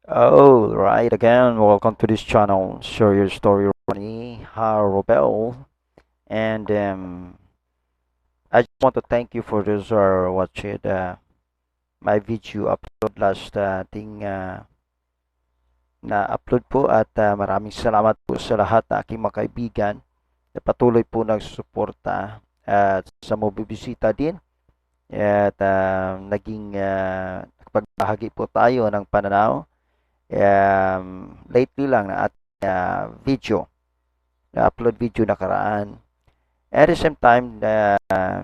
Oh, right again. Welcome to this channel. Share your story, Ronnie Harobel. And I just want to thank you for those who are watching my video upload last na-upload po at maraming salamat po sa lahat na aking mga kaibigan na patuloy po nagsusuporta at sa mabibisita din at naging pagbahagi po tayo ng pananaw lately lang na ating video na-upload video nakaraan. At the same time,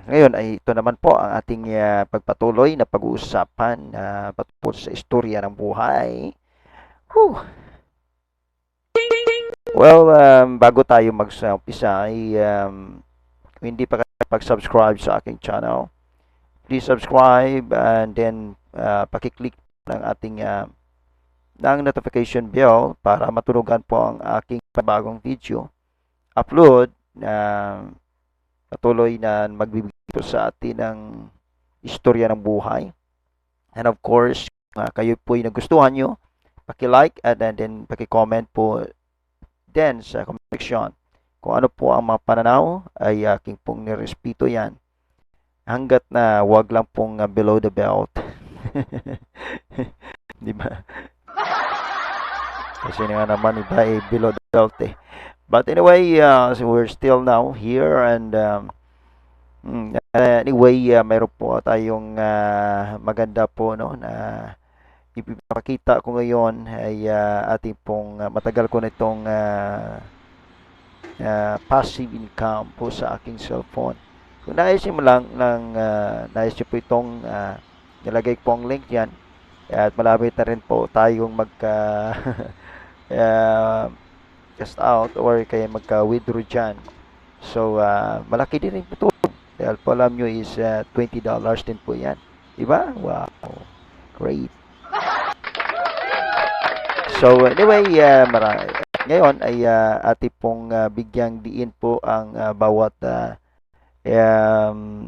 ngayon ay ito naman po ang ating pagpatuloy na pag-uusapan patungkol sa istorya ng buhay. Whew. Well, bago tayo mag-umpisa ay kung hindi pa kayo pag-subscribe sa aking channel, please subscribe and then pakiclick ng ating ng notification bell para matunugan po ang aking bagong video upload na patuloy na magbibigay ito sa atin ng istorya ng buhay. And of course, kayo po ay nagustuhan nyo, paki-like and then paki-comment po din sa comment section. Kung ano po ang mga pananaw ay aking pong nirespeto yan. Hanggat na wag lang pong below the belt. Di ba? Kasi nga naman iba ay below the belt eh. But anyway, so we're still now here and anyway, mayroon po tayong maganda po no na ipapakita ko ngayon ay ating pong matagal ko na itong passive income po sa aking cellphone. Kung naisin mo lang ng nais nyo po itong nilagay po ang link yan at malapit na rin po tayong magka just out or kaya magka-withdraw dyan. So, malaki din rin po ito. Dahil po alam nyo is $20 din po yan. Diba? Wow. Great. So, anyway, ngayon ay ating pong bigyang diin po ang bawat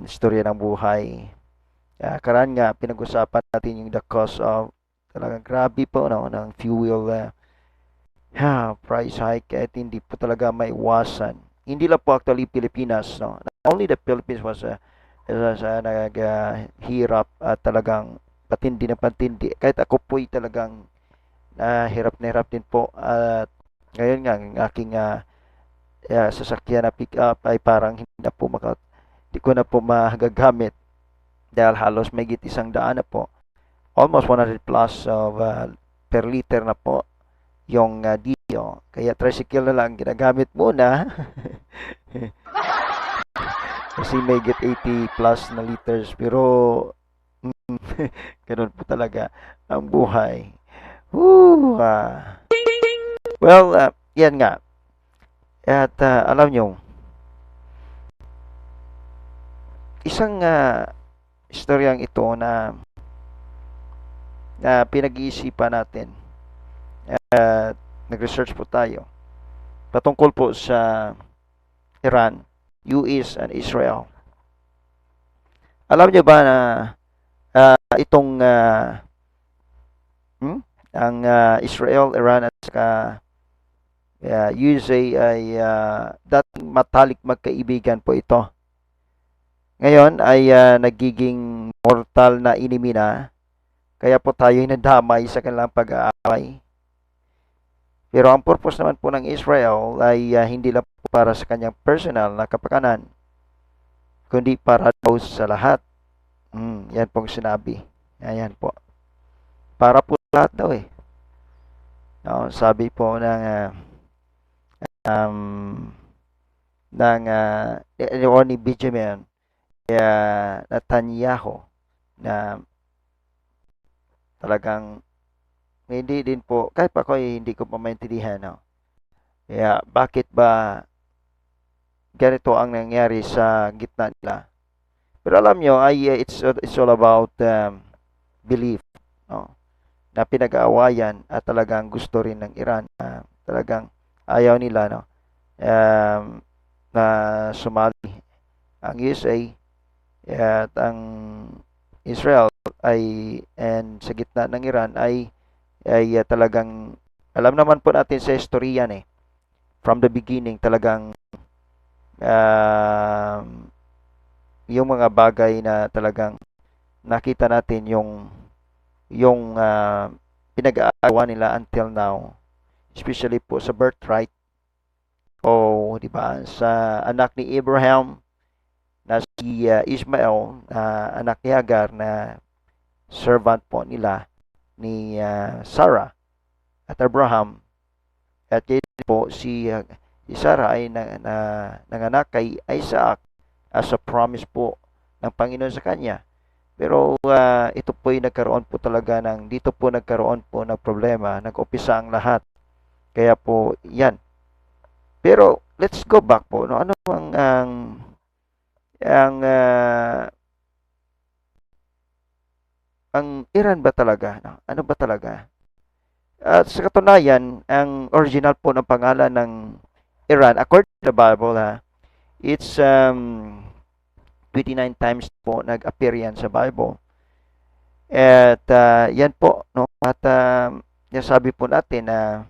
istorya ng buhay. Karan nga, pinag-usapan natin yung the cost of talagang grabe po no, ng fuel price hike at hindi po talaga maiwasan. Hindi lang po actually Pilipinas, no. Not only the Philippines was naghihirap at talagang patindi na patindi. Kahit ako po'y talagang hirap na hirap din po at ngayon nga ang aking sasakyan na pick up ay parang hindi ko na po magagamit dahil halos may isang daan na po. Almost 100 plus of per liter na po yung diesel. Kaya tricycle na lang ginagamit muna. Kasi may get 80 plus na liters. Pero, ganun po talaga ang buhay. Woo! Well, yan nga. At alam nyo, isang istoryang ito na pinag-iisipan natin at nag-research po tayo patungkol po sa Iran, US and Israel. Alam niyo ba na itong ang Israel, Iran at saka USA ay dating matalik magkaibigan po ito. Ngayon ay nagiging mortal na enemy na, kaya po tayo nadamay sa kanilang pag-aaway. Pero ang purpose naman po ng Israel ay hindi lang po para sa kanyang personal na kapakanan, kundi para daw sa lahat. Yan pong sinabi. Ayan po. Para po lahat daw eh. No, sabi po ni Benjamin Netanyahu na talagang hindi din po, kahit pa ako hindi ko pa maintindihan, no? Kaya, bakit ba ganito ang nangyari sa gitna nila? Pero alam nyo, it's all about belief, no? Na pinag-aawayan at talagang gusto rin ng Iran talagang ayaw nila, no? Na sumali ang USA at ang Israel ay and sa gitna ng Iran ay ay talagang alam naman po natin sa history yan eh. From the beginning talagang um, yung mga bagay na talagang nakita natin yung pinag-aagawa nila until now, especially po sa birthright o di ba sa anak ni Abraham na si Ishmael, anak ni Hagar na servant po nila ni Sarah at Abraham. At yun po si Sarah ay nanganak kay Isaac as a promise po ng Panginoon sa kanya. Pero ito po ay nagkaroon po talaga dito po nagkaroon po ng problema, nag-umpisa ang lahat. Kaya po yan. Pero let's go back po, no? Ano ang Iran ba talaga? No? Ano ba talaga? At sa katunayan, ang original po ng pangalan ng Iran, according to the Bible, it's 29 times po nag-appear yan sa Bible. At yan po, no? At sabi po natin na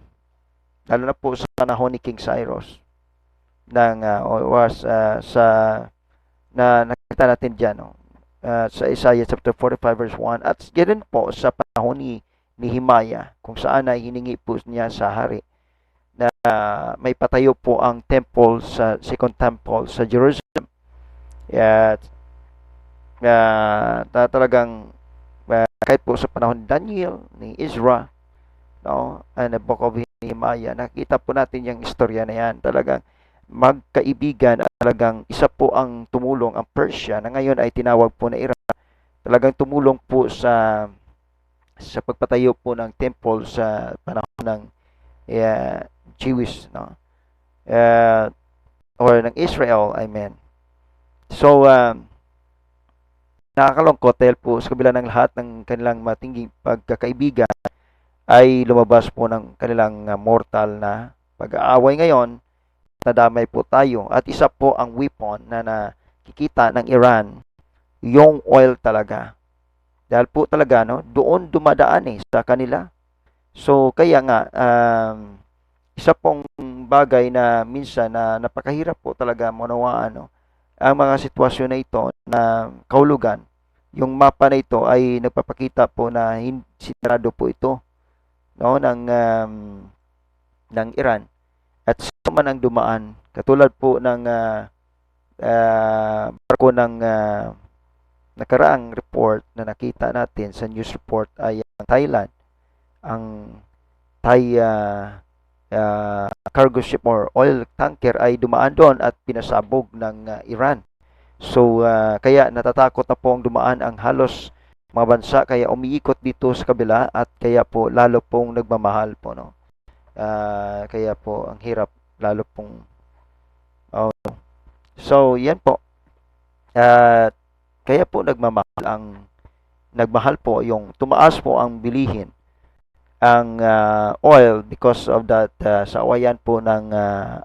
lalo na po sa panahon ni King Cyrus sa na nakita natin diyan, no? Sa Isaiah chapter 45 verse 1 at ganun po sa panahon ni Nehemiah kung saan ay hiningi po niya sa hari na may patayo po ang temple sa second temple sa Jerusalem. At talagang kahit po sa panahon ni Daniel, ni Ezra, no, and the book of Nehemiah, nakita po natin yung istorya na yan. Talagang magkaibigan at talagang isa po ang tumulong, ang Persia, na ngayon ay tinawag po na Iran. Talagang tumulong po sa pagpatayo po ng temple sa panahon ng Jewish, no? Or ng Israel, I mean. So, nakakalungkot dahil po sa kabila ng lahat ng kanilang matinging pagkakaibigan ay lumabas po ng kanilang mortal na pag-aaway ngayon. Nadamay po tayo at isa po ang weapon na nakikita ng Iran, yung oil talaga. Dahil po talaga, no, doon dumadaan sa kanila. So kaya nga isa pong bagay na minsan na napakahirap po talaga maunawaan, no, ang mga sitwasyon na ito na kahulugan. Yung mapa na ito ay nagpapakita po na sinarado po ito, no, ng Iran. At sa man ang dumaan, katulad po ng barko ng nakaraang report na nakita natin sa news report ay ang Thailand, ang Thai cargo ship or oil tanker ay dumaan doon at pinasabog ng Iran. So kaya natatakot na po ang dumaan ang halos mga bansa, kaya umiikot dito sa kabila at kaya po lalo pong nagmamahal po, no. Kaya po ang hirap lalo pong so yan po. Kaya po nagmahal po yung tumaas po ang bilihin ang oil because of that sa awayan po ng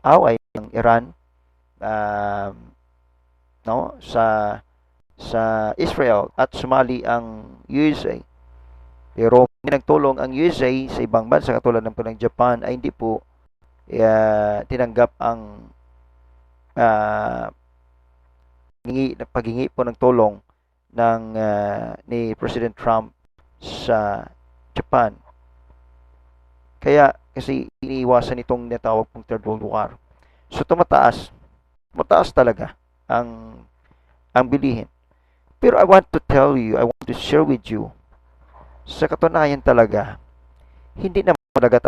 away ng Iran, no, sa Israel at sumali ang USA. Pero nagtulong ang USA sa ibang bansa katulad ng Japan ay hindi po tinanggap ang paghingi po ng tulong ni President Trump sa Japan. Kaya kasi iniiwasan itong natawag pong Third World War. So mataas talaga ang bilihin. Pero I want to share with you, sa katunayan talaga, hindi naman talaga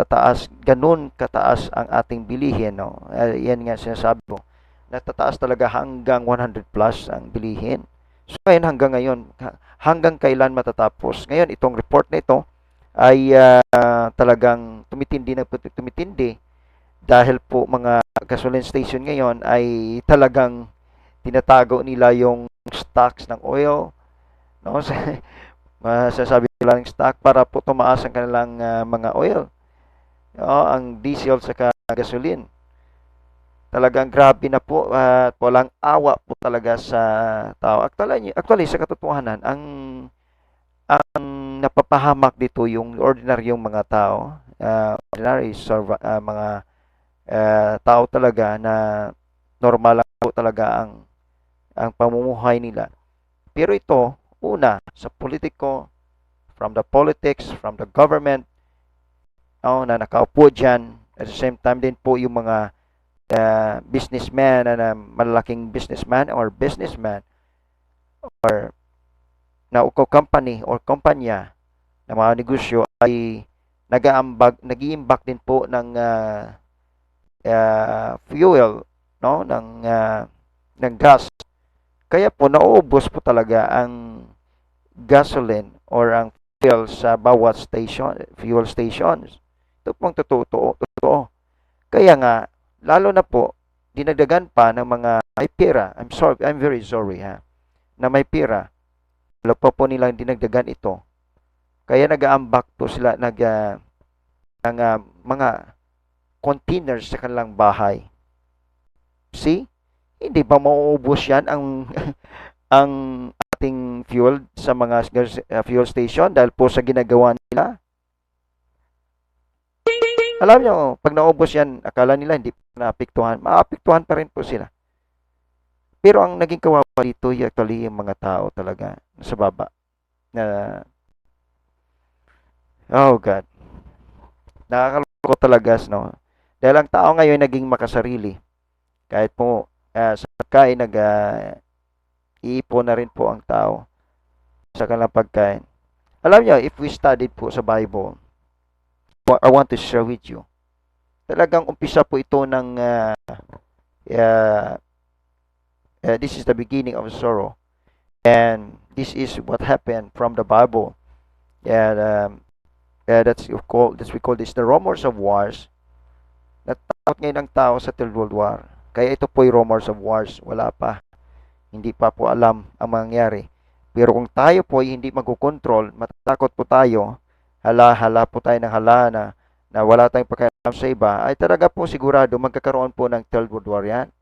ganun kataas ang ating bilihin, no? Yan nga sinasabi ko, natataas talaga hanggang 100 plus ang bilihin. So hanggang ngayon, hanggang kailan matatapos? Ngayon, itong report na ito ay talagang tumitindi dahil po mga gasoline station ngayon ay talagang tinatago nila yung stocks ng oil, no? Masasabi nila ng stock para po tumaas ang kanilang mga oil, no? Ang diesel sa gasoline. Talagang grabe na po at walang awa po talaga sa tao. Actually sa katotohanan, ang napapahamak dito yung ordinaryong mga tao, mga tao talaga na normal lang po talaga ang pamumuhay nila. Pero ito, una, sa politiko, from the politics, from the government, na nakaupo dyan, at the same time din po yung mga businessman na malalaking businessman or businessman or na company or kumpanya na mga negosyo ay nag-iimbak din po ng fuel, no, ng gas. Kaya po nauubos po talaga ang gasoline or ang fuel sa bawat fuel stations. Ito pong totoo. Kaya nga, lalo na po, dinagdagan pa ng mga may pera. I'm very sorry na may pera. Lalo po nilang dinagdagan ito. Kaya nag-aambak po sila ng mga containers sa kanilang bahay. See? Hindi ba mauubos yan ang ang ating fuel sa mga fuel station dahil po sa ginagawa nila? Alam nyo, pag naubos yan, akala nila hindi naapektuhan. Maapektuhan pa rin po sila. Pero ang naging kawawa dito, actually, yung mga tao talaga sa baba. Oh God. Nakakaloko talaga, no? Dahil ang tao ngayon naging makasarili. Kahit po sa pagkain, iipon na rin po ang tao sa kanilang pagkain. Alam nyo, if we studied po sa Bible, I want to share with you. Talagang umpisa po ito ng this is the beginning of sorrow. And this is what happened from the Bible. And we call this the rumors of wars. Natakot ngayon ang tao sa Third World War. Kaya ito po yung rumors of wars. Wala pa. Hindi pa po alam ang mangyayari. Pero kung tayo po ay hindi magkukontrol, matatakot po tayo, hala po tayo ng hala na wala tayong pakialam sa iba, ay talaga po sigurado magkakaroon po ng Third World War yan.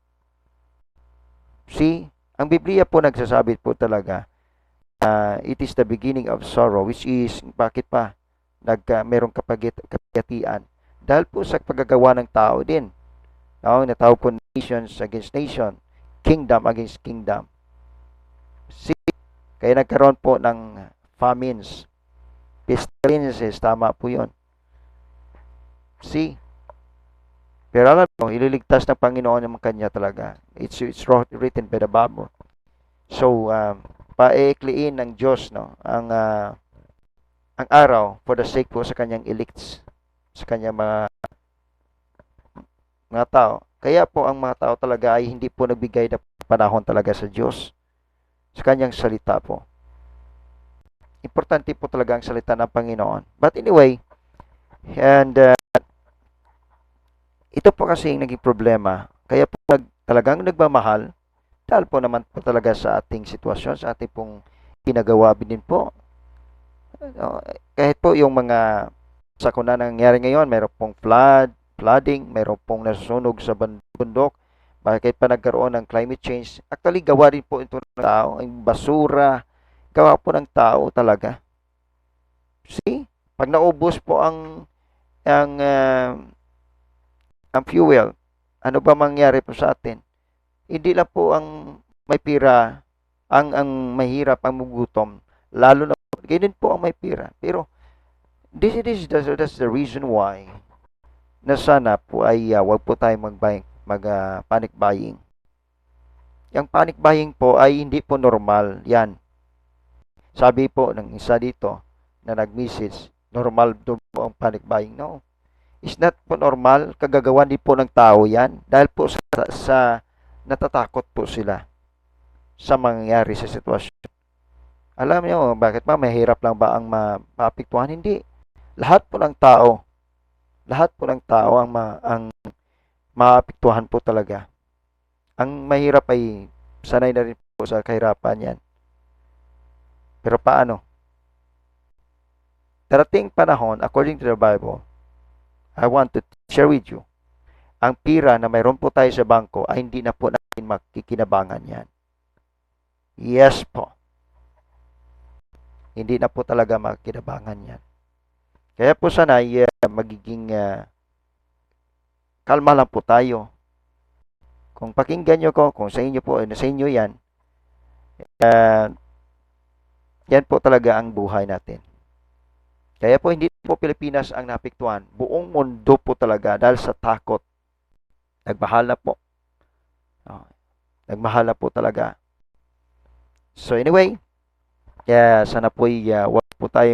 See, ang Biblia po nagsasabi po talaga, it is the beginning of sorrow, which is, bakit pa? Merong kapagatian. Dahil po sa paggagawa ng tao din. Natawag po nations against nation, kingdom against kingdom. See, kaya nagkaroon po ng famines, pestilences, tama po yun. See, pero alam mo, ililigtas ng Panginoon ng kanya talaga. It's written by the Bible. So, paikliin ng Diyos, no, ang araw for the sake po sa kanyang elects, sa kanyang mga tao. Kaya po ang mga tao talaga ay hindi po nagbigay ng panahon talaga sa Diyos, sa kanyang salita po. Importante po talaga ang salita ng Panginoon. But anyway, and ito po kasi yung naging problema. Kaya po talagang nagmamahal dahil po naman po talaga sa ating sitwasyon, sa ating pong ginagawa din po. Kahit po yung mga sakuna na nangyari ngayon, mayroon pong flooding, mayroon pong nasusunog sa bundok, bakit pa nagkaroon ng climate change. Actually, gawa rin po ito ng tao, ang basura, gawa po ng tao talaga. See? Pag naubos po ang fuel, ano ba mangyari po sa atin? Hindi lang po ang may pira, ang mahirap, ang mugutom, lalo na ganyan po ang may pira. Pero that's the reason why na sana po ay wag po tayong panic buying. Yung panic buying po ay hindi po normal. Yan. Sabi po ng isa dito na nag-message, normal po ang panic buying. No. It's not po normal. Kagagawa din po ng tao yan. Dahil po sa natatakot po sila sa mangyayari sa sitwasyon. Alam niyo, bakit mahirap lang ba ang maapektuhan? Hindi. Lahat po ng tao ang maapektuhan po talaga. Ang mahirap ay sanay na rin po sa kahirapan yan. Pero paano? Darating panahon, according to the Bible, I want to share with you, ang pira na mayroon po tayo sa bangko ay hindi na po natin makikinabangan yan. Yes po. Hindi na po talaga makinabangan yan. Kaya po sana magiging kalma lang po tayo. Kung pakinggan nyo ko, kung sa inyo po, sa inyo yan, uh, yan po talaga ang buhay natin. Kaya po hindi po Pilipinas ang napiktuhan. Buong mundo po talaga dahil sa takot. Nagmahal na po. Nagmahal na po talaga. So anyway, sana po wag po tayo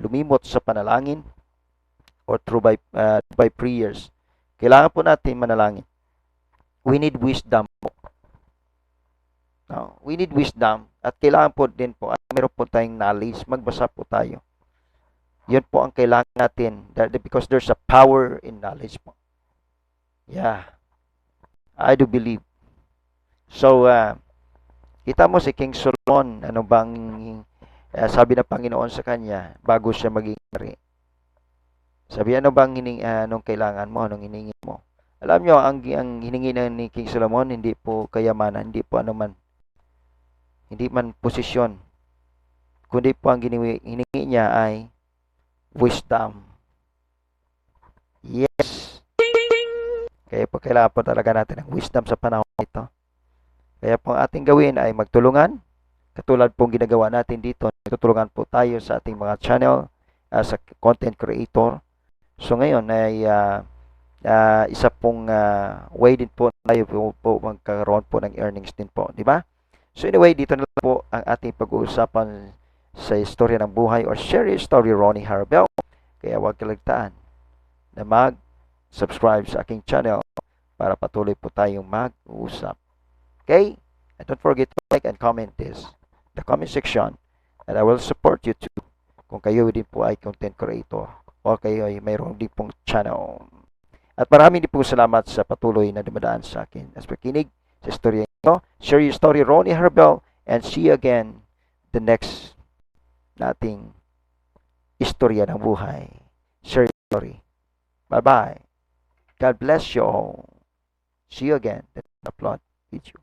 lumimot sa panalangin or through by prayers. Kailangan po natin manalangin. We need wisdom po. We need wisdom at kailangan po din po at meron po tayong knowledge. Magbasa po tayo. Yun po ang kailangan natin because there's a power in knowledge po. Yeah. I do believe. So, kita mo si King Solomon, ano bang sabi ng Panginoon sa kanya bago siya maging hari? Sabi, ano bang anong kailangan mo, anong hiningi mo? Alam nyo, ang hiningi ni King Solomon, hindi po kayamanan, hindi po anuman, hindi man posisyon, kundi po ang hiningi niya ay wisdom. Yes. Kaya po kailangan po talaga natin ng wisdom sa panahon ito. Kaya po ang ating gawin ay magtulungan. Katulad pong ginagawa natin dito, tutulungan po tayo sa ating mga channel as a content creator. So ngayon ay isa pong way din po tayo po magkaroon po ng earnings din po, di ba? So anyway, dito na lang po ang ating pag-uusapan sa istorya ng buhay or share your story, Ronnie Harabel. Kaya huwag kaligtaan na mag-subscribe sa aking channel para patuloy po tayong mag-uusap. Okay? And don't forget to like and comment this in the comment section and I will support you too kung kayo din po ay content creator o kayo ay mayroong din pong channel. At maraming din po salamat sa patuloy na dumadaan sa akin as pakinig sa istorya ito. Share your story, Ronnie Harabel, and see you again the next nating istorya ng buhay. Share your story. Bye-bye. God bless you all. See you again. Let's upload video.